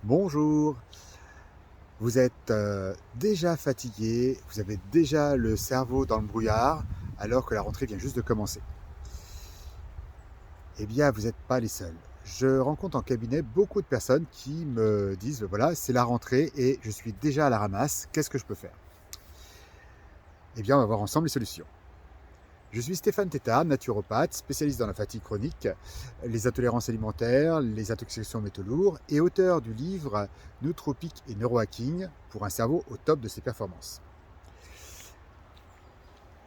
Bonjour, vous êtes déjà fatigué, vous avez déjà le cerveau dans le brouillard alors que la rentrée vient juste de commencer. Eh bien, vous n'êtes pas les seuls. Je rencontre en cabinet beaucoup de personnes qui me disent, voilà, c'est la rentrée et je suis déjà à la ramasse, qu'est-ce que je peux faire? Eh bien, on va voir ensemble les solutions. Je suis Stéphane Tétard, naturopathe, spécialiste dans la fatigue chronique, les intolérances alimentaires, les intoxications aux métaux lourds et auteur du livre Nootropique et Neurohacking pour un cerveau au top de ses performances.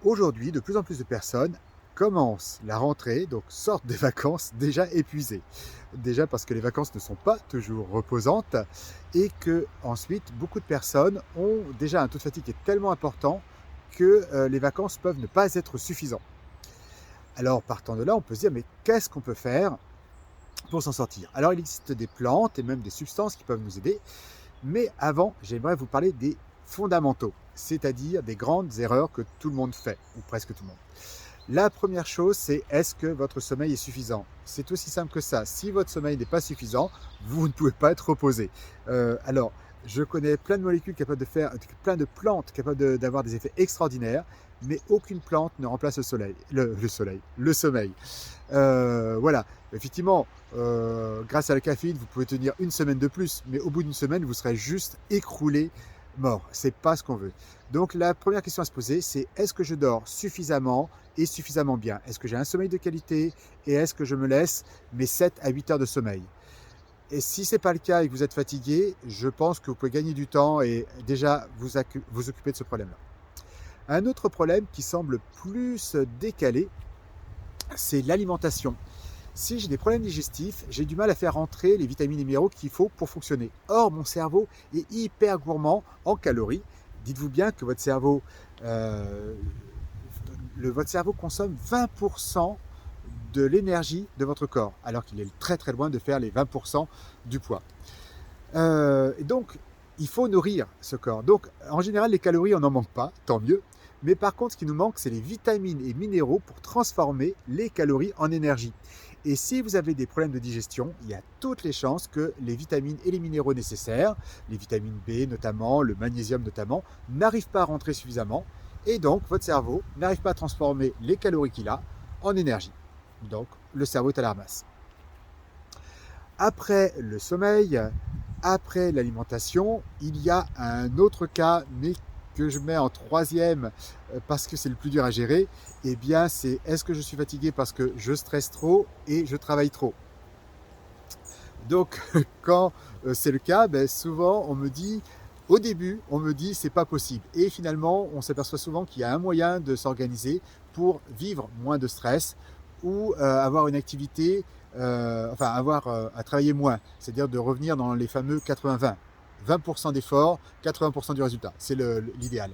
Aujourd'hui, de plus en plus de personnes commencent la rentrée, donc sortent des vacances déjà épuisées. Déjà parce que les vacances ne sont pas toujours reposantes et que ensuite beaucoup de personnes ont déjà un taux de fatigue qui est tellement important que les vacances peuvent ne pas être suffisants. Alors partant de là, on peut se dire mais qu'est-ce qu'on peut faire pour s'en sortir? Alors il existe des plantes et même des substances qui peuvent nous aider, mais avant, j'aimerais vous parler des fondamentaux, c'est-à-dire des grandes erreurs que tout le monde fait, ou presque tout le monde. La première chose, c'est est-ce que votre sommeil est suffisant? C'est aussi simple que ça. Si votre sommeil n'est pas suffisant, vous ne pouvez pas être reposé. Alors, je connais plein de molécules capables de faire, plein de plantes capables d'avoir des effets extraordinaires, mais aucune plante ne remplace le sommeil. Voilà, effectivement, grâce à la caféine, vous pouvez tenir une semaine de plus, mais au bout d'une semaine, vous serez juste écroulé, mort. C'est pas ce qu'on veut. Donc la première question à se poser, c'est est-ce que je dors suffisamment et suffisamment bien? Est-ce que j'ai un sommeil de qualité et est-ce que je me laisse mes 7 à 8 heures de sommeil? Et si ce n'est pas le cas et que vous êtes fatigué, je pense que vous pouvez gagner du temps et déjà vous occuper de ce problème-là. Un autre problème qui semble plus décalé, c'est l'alimentation. Si j'ai des problèmes digestifs, j'ai du mal à faire rentrer les vitamines et minéraux qu'il faut pour fonctionner. Or, mon cerveau est hyper gourmand en calories. Dites-vous bien que euh, votre cerveau consomme 20% de l'énergie de votre corps, alors qu'il est très très loin de faire les 20% du poids. Et donc, il faut nourrir ce corps. Donc, en général, les calories, on n'en manque pas, tant mieux. Mais par contre, ce qui nous manque, c'est les vitamines et minéraux pour transformer les calories en énergie. Et si vous avez des problèmes de digestion, il y a toutes les chances que les vitamines et les minéraux nécessaires, les vitamines B notamment, le magnésium notamment, n'arrivent pas à rentrer suffisamment. Et donc, votre cerveau n'arrive pas à transformer les calories qu'il a en énergie. Donc, le cerveau est à la ramasse. Après le sommeil, après l'alimentation, il y a un autre cas, mais que je mets en troisième parce que c'est le plus dur à gérer, eh bien c'est est-ce que je suis fatigué parce que je stresse trop et je travaille trop? Donc quand c'est le cas, ben, souvent on me dit, au début, on me dit c'est pas possible. Et finalement, on s'aperçoit souvent qu'il y a un moyen de s'organiser pour vivre moins de stress ou avoir une activité, enfin avoir à travailler moins, c'est-à-dire de revenir dans les fameux 80-20. 20% d'efforts, 80% du résultat. C'est l'idéal.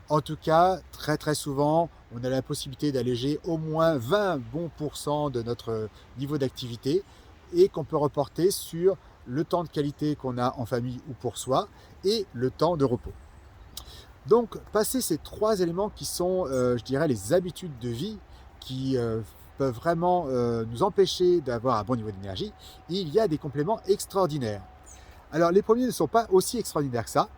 En tout cas, très très souvent, on a la possibilité d'alléger au moins 20 bons pourcents de notre niveau d'activité et qu'on peut reporter sur le temps de qualité qu'on a en famille ou pour soi et le temps de repos. Donc, passer ces trois éléments qui sont, je dirais, les habitudes de vie qui peuvent vraiment nous empêcher d'avoir un bon niveau d'énergie, il y a des compléments extraordinaires. Alors, les premiers ne sont pas aussi extraordinaires que ça.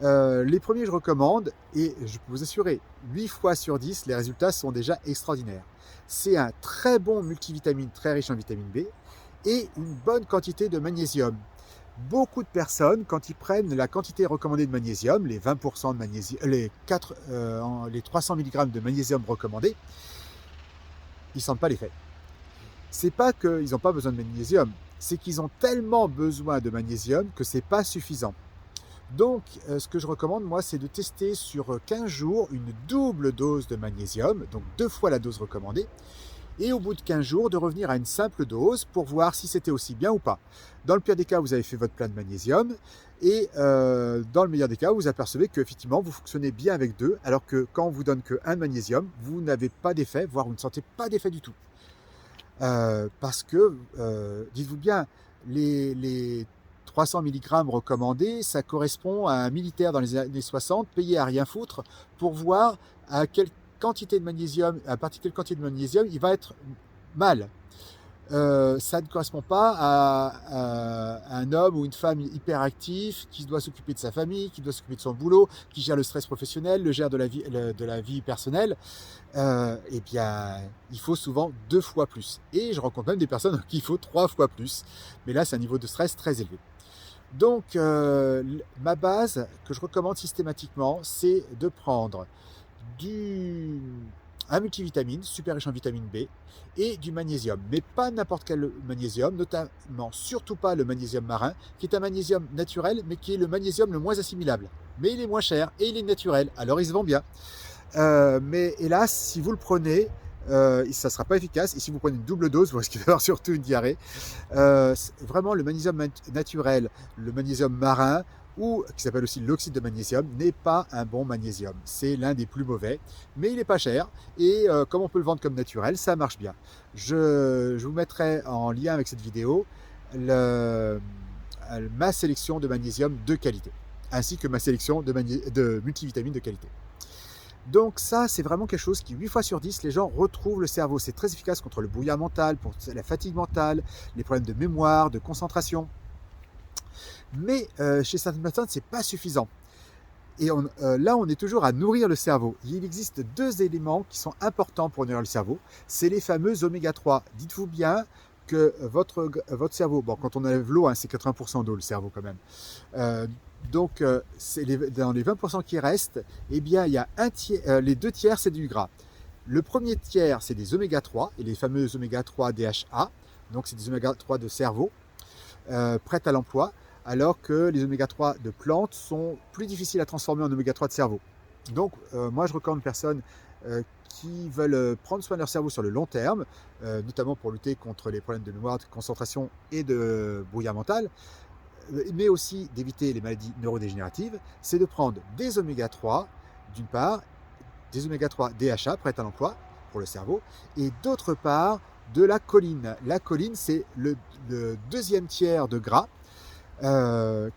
Les premiers, je recommande, et je peux vous assurer, 8 fois sur 10, les résultats sont déjà extraordinaires. C'est un très bon multivitamine, très riche en vitamine B, et une bonne quantité de magnésium. Beaucoup de personnes, quand ils prennent la quantité recommandée de magnésium, les 20% de magnésium, les 300 mg de magnésium recommandés, ils ne sentent pas l'effet. C'est pas qu'ils n'ont pas besoin de magnésium, c'est qu'ils ont tellement besoin de magnésium que c'est pas suffisant. Donc, ce que je recommande, moi, c'est de tester sur 15 jours une double dose de magnésium, donc 2 fois la dose recommandée, et au bout de 15 jours, de revenir à une simple dose pour voir si c'était aussi bien ou pas. Dans le pire des cas, vous avez fait votre plein de magnésium, et dans le meilleur des cas, vous apercevez qu'effectivement, vous fonctionnez bien avec deux, alors que quand on vous donne que un magnésium, vous n'avez pas d'effet, voire vous ne sentez pas d'effet du tout. Parce que, dites-vous bien, les 300 milligrammes recommandés, ça correspond à un militaire dans les années 60 payé à rien foutre pour voir à quelle quantité de magnésium, à partir de quelle quantité de magnésium il va être mal. ça ne correspond pas à un homme ou une femme hyperactif qui doit s'occuper de sa famille, qui doit s'occuper de son boulot, qui gère le stress professionnel, le gère de la vie personnelle. Eh bien, il faut souvent 2 fois plus. Et je rencontre même des personnes qu'il faut 3 fois plus. Mais là, c'est un niveau de stress très élevé. Donc, ma base que je recommande systématiquement, c'est de prendre du, un multivitamine, super riche en vitamine B, et du magnésium. Mais pas n'importe quel magnésium, notamment surtout pas le magnésium marin, qui est un magnésium naturel, mais qui est le magnésium le moins assimilable. Mais il est moins cher et il est naturel, alors il se vend bien. Mais hélas, si vous le prenez, ça ne sera pas efficace. Et si vous prenez une double dose, vous risquez d'avoir surtout une diarrhée. Vraiment, le magnésium naturel, le magnésium marin, ou qui s'appelle aussi l'oxyde de magnésium, n'est pas un bon magnésium. C'est l'un des plus mauvais, mais il n'est pas cher. Et comme on peut le vendre comme naturel, ça marche bien. Je vous mettrai en lien avec cette vidéo ma sélection de magnésium de qualité, ainsi que ma sélection de multivitamines de qualité. Donc ça, c'est vraiment quelque chose qui, 8 fois sur 10, les gens retrouvent le cerveau. C'est très efficace contre le brouillard mental, pour la fatigue mentale, les problèmes de mémoire, de concentration. Mais chez certaines personnes, ce n'est pas suffisant. Et là, on est toujours à nourrir le cerveau. Il existe 2 éléments qui sont importants pour nourrir le cerveau. C'est les fameux oméga 3. Dites-vous bien que votre cerveau, bon, quand on enlève l'eau, hein, c'est 80% d'eau le cerveau quand même. Donc, dans les 20% qui restent, eh bien, il y a les 2 tiers, c'est du gras. Le premier tiers, c'est des oméga 3, et les fameux oméga 3 DHA. Donc, c'est des oméga 3 de cerveau, prêts à l'emploi, alors que les oméga 3 de plantes sont plus difficiles à transformer en oméga 3 de cerveau. Donc, moi, je recommande aux personnes qui veulent prendre soin de leur cerveau sur le long terme, notamment pour lutter contre les problèmes de mémoire, de concentration et de brouillard mental, mais aussi d'éviter les maladies neurodégénératives, c'est de prendre des oméga 3, d'une part, des oméga 3 DHA, prêts à l'emploi pour le cerveau, et d'autre part, de la choline. La choline, c'est le 2e tiers de gras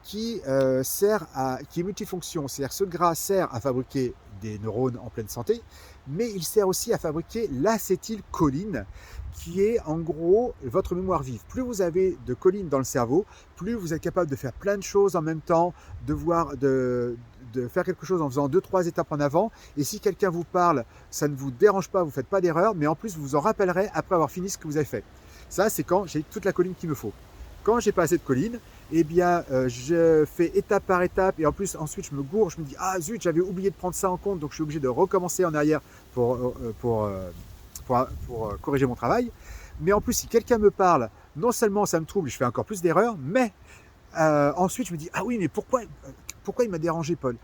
qui est multifonction. C'est-à-dire que ce gras sert à fabriquer des neurones en pleine santé, mais il sert aussi à fabriquer l'acétylcholine, qui est en gros votre mémoire vive. Plus vous avez de choline dans le cerveau, plus vous êtes capable de faire plein de choses en même temps, de faire quelque chose en faisant 2-3 étapes en avant. Et si quelqu'un vous parle, ça ne vous dérange pas, vous ne faites pas d'erreur, mais en plus vous vous en rappellerez après avoir fini ce que vous avez fait. Ça, c'est quand j'ai toute la choline qu'il me faut. Quand j'ai pas assez de choline, eh bien, je fais étape par étape et en plus, ensuite, je me gourre, je me dis « Ah zut, j'avais oublié de prendre ça en compte, donc je suis obligé de recommencer en arrière pour corriger mon travail. » Mais en plus, si quelqu'un me parle, non seulement ça me trouble, je fais encore plus d'erreurs, mais ensuite, je me dis « Ah oui, mais pourquoi il m'a dérangé, Paul ?»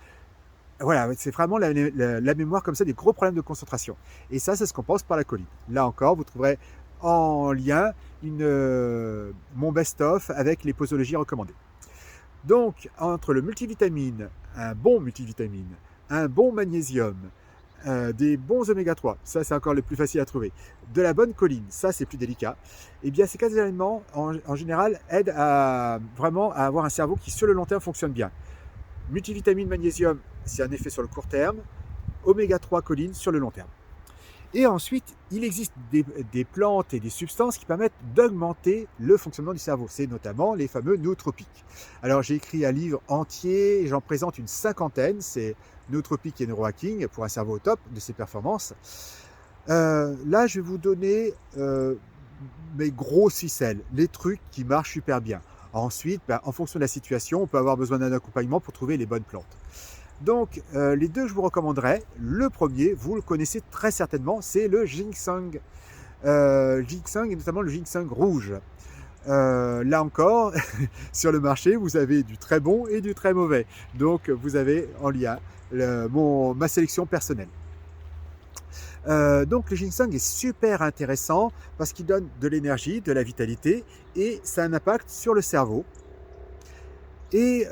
Voilà, c'est vraiment la mémoire comme ça, des gros problèmes de concentration. Et ça, c'est ce qu'on pense par la choline. Là encore, vous trouverez en lien mon best-of avec les posologies recommandées. Donc, entre le multivitamine, un bon magnésium, des bons oméga 3, ça c'est encore le plus facile à trouver, de la bonne choline, ça c'est plus délicat, et bien ces 4 éléments en général aident vraiment à avoir un cerveau qui sur le long terme fonctionne bien. Multivitamine, magnésium, c'est un effet sur le court terme, oméga 3, choline sur le long terme. Et ensuite, il existe des plantes et des substances qui permettent d'augmenter le fonctionnement du cerveau. C'est notamment les fameux nootropiques. Alors, j'ai écrit un livre entier et j'en présente une 50aine. C'est Nootropiques et Neurohacking pour un cerveau au top de ses performances. Là, je vais vous donner mes gros ficelles, les trucs qui marchent super bien. Ensuite, en fonction de la situation, on peut avoir besoin d'un accompagnement pour trouver les bonnes plantes. Donc, les 2 que je vous recommanderais, le premier, vous le connaissez très certainement, c'est le ginseng. Ginseng et notamment le ginseng rouge. Là encore, sur le marché, vous avez du très bon et du très mauvais. Donc, vous avez en lien ma sélection personnelle. Donc, le ginseng est super intéressant parce qu'il donne de l'énergie, de la vitalité et ça a un impact sur le cerveau. Et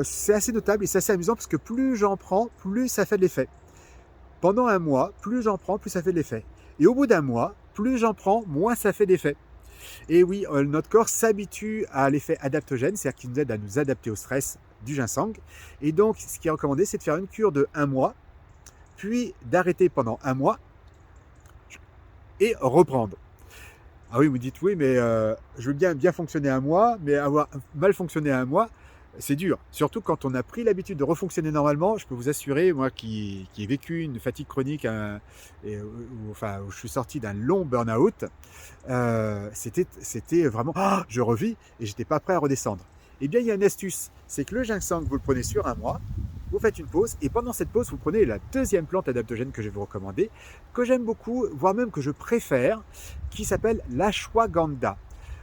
c'est assez notable et c'est assez amusant parce que plus j'en prends, plus ça fait de l'effet. Pendant un mois, plus j'en prends, plus ça fait de l'effet. Et au bout d'un mois, plus j'en prends, moins ça fait d'effet. Et oui, notre corps s'habitue à l'effet adaptogène, c'est-à-dire qu'il nous aide à nous adapter au stress du ginseng. Et donc, ce qui est recommandé, c'est de faire une cure de 1 mois, puis d'arrêter pendant 1 mois et reprendre. Ah oui, vous dites oui, mais je veux bien fonctionner un mois, mais avoir mal fonctionné un mois, c'est dur. Surtout quand on a pris l'habitude de refonctionner normalement, je peux vous assurer, moi qui ai vécu une fatigue chronique, enfin, où je suis sorti d'un long burn-out, c'était vraiment, ah, je revis et j'étais pas prêt à redescendre. Eh bien, il y a une astuce, c'est que le ginseng, vous le prenez sur un mois, vous faites une pause et pendant cette pause, vous prenez la deuxième plante adaptogène que je vais vous recommander, que j'aime beaucoup, voire même que je préfère, qui s'appelle l'ashwagandha.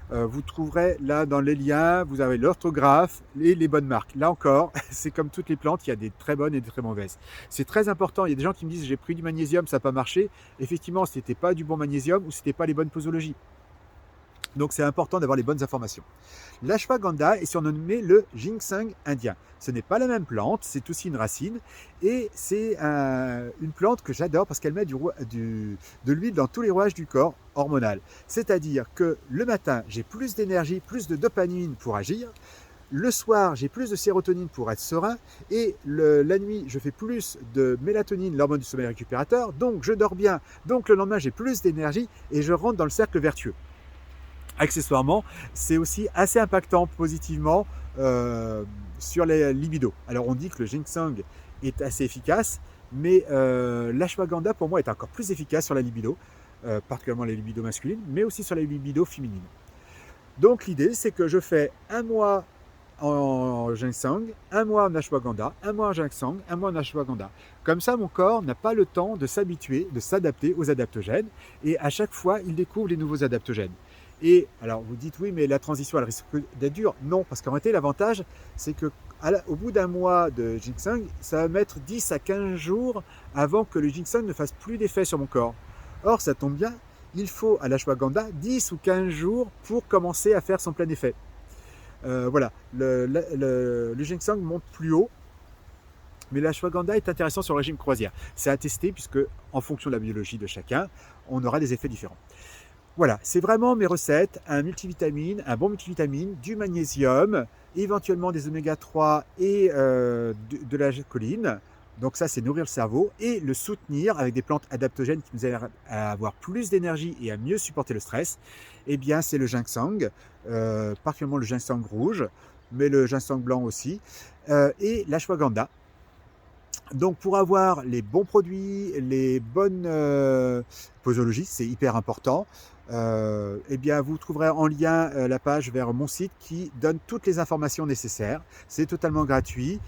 Vous trouverez là dans les liens, vous avez l'orthographe et les bonnes marques. Là encore, c'est comme toutes les plantes, il y a des très bonnes et des très mauvaises. C'est très important, il y a des gens qui me disent j'ai pris du magnésium, ça n'a pas marché. Effectivement, ce n'était pas du bon magnésium ou ce n'était pas les bonnes posologies. Donc c'est important d'avoir les bonnes informations. L'ashwagandha est surnommé le ginseng indien. Ce n'est pas la même plante, c'est aussi une racine et c'est une plante que j'adore parce qu'elle met de l'huile dans tous les rouages du corps hormonal. C'est-à-dire que le matin, j'ai plus d'énergie, plus de dopamine pour agir. Le soir, j'ai plus de sérotonine pour être serein et la nuit, je fais plus de mélatonine, l'hormone du sommeil récupérateur, donc je dors bien. Donc le lendemain, j'ai plus d'énergie et je rentre dans le cercle vertueux. Accessoirement, c'est aussi assez impactant positivement sur les libidos. Alors on dit que le ginseng est assez efficace, mais l'ashwagandha pour moi est encore plus efficace sur la libido, particulièrement les libidos masculines, mais aussi sur les libidos féminines. Donc l'idée c'est que je fais un mois en ginseng, un mois en ashwagandha, un mois en ginseng, un mois en ashwagandha. Comme ça, mon corps n'a pas le temps de s'habituer, de s'adapter aux adaptogènes, et à chaque fois, il découvre les nouveaux adaptogènes. Et alors, vous dites oui, mais la transition, elle risque d'être dure. Non, parce qu'en réalité, l'avantage, c'est que au bout d'un mois de ginseng, ça va mettre 10 à 15 jours avant que le ginseng ne fasse plus d'effet sur mon corps. Or, ça tombe bien, il faut à l'ashwagandha 10 ou 15 jours pour commencer à faire son plein effet. Voilà, le ginseng monte plus haut, mais l'ashwagandha est intéressant sur le régime croisière. C'est à tester puisque, en fonction de la biologie de chacun, on aura des effets différents. Voilà, c'est vraiment mes recettes, un multivitamine, un bon multivitamine, du magnésium, éventuellement des oméga 3 et de la choline. Donc ça, c'est nourrir le cerveau et le soutenir avec des plantes adaptogènes qui nous aident à avoir plus d'énergie et à mieux supporter le stress. Eh bien, c'est le ginseng, particulièrement le ginseng rouge, mais le ginseng blanc aussi, et l'ashwagandha. Donc pour avoir les bons produits, les bonnes posologies, c'est hyper important, eh bien vous trouverez en lien la page vers mon site qui donne toutes les informations nécessaires. C'est totalement gratuit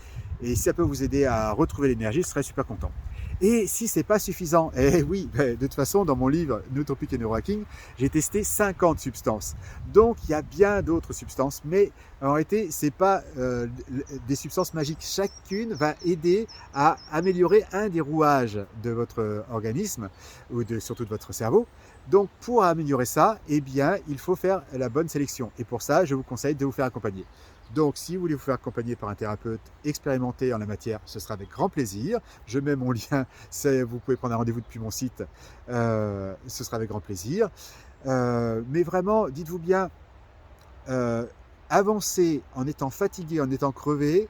et si ça peut vous aider à retrouver l'énergie, je serais super content. Et si c'est pas suffisant, eh oui, de toute façon, dans mon livre Nootropic et Neurohacking, j'ai testé 50 substances. Donc, il y a bien d'autres substances, mais en réalité, c'est pas des substances magiques. Chacune va aider à améliorer un des rouages de votre organisme, ou surtout de votre cerveau. Donc, pour améliorer ça, eh bien, il faut faire la bonne sélection. Et pour ça, je vous conseille de vous faire accompagner. Donc, si vous voulez vous faire accompagner par un thérapeute expérimenté en la matière, ce sera avec grand plaisir. Je mets mon lien, vous pouvez prendre un rendez-vous depuis mon site, ce sera avec grand plaisir. Mais vraiment, dites-vous bien, avancer en étant fatigué, en étant crevé,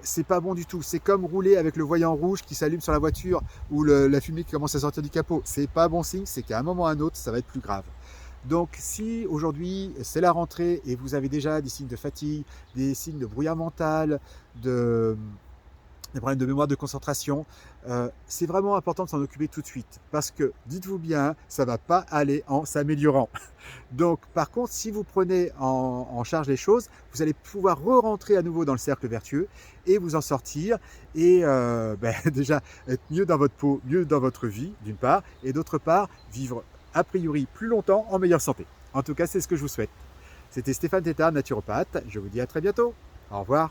c'est pas bon du tout. C'est comme rouler avec le voyant rouge qui s'allume sur la voiture ou la fumée qui commence à sortir du capot. C'est pas bon signe, c'est qu'à un moment ou à un autre, ça va être plus grave. Donc si aujourd'hui c'est la rentrée et vous avez déjà des signes de fatigue, des signes de brouillard mental, des problèmes de mémoire, de concentration, c'est vraiment important de s'en occuper tout de suite. Parce que, dites-vous bien, ça ne va pas aller en s'améliorant. Donc par contre, si vous prenez en charge les choses, vous allez pouvoir re-rentrer à nouveau dans le cercle vertueux et vous en sortir et déjà être mieux dans votre peau, mieux dans votre vie, d'une part, et d'autre part, vivre a priori plus longtemps en meilleure santé. En tout cas, c'est ce que je vous souhaite. C'était Stéphane Tétard, naturopathe. Je vous dis à très bientôt. Au revoir.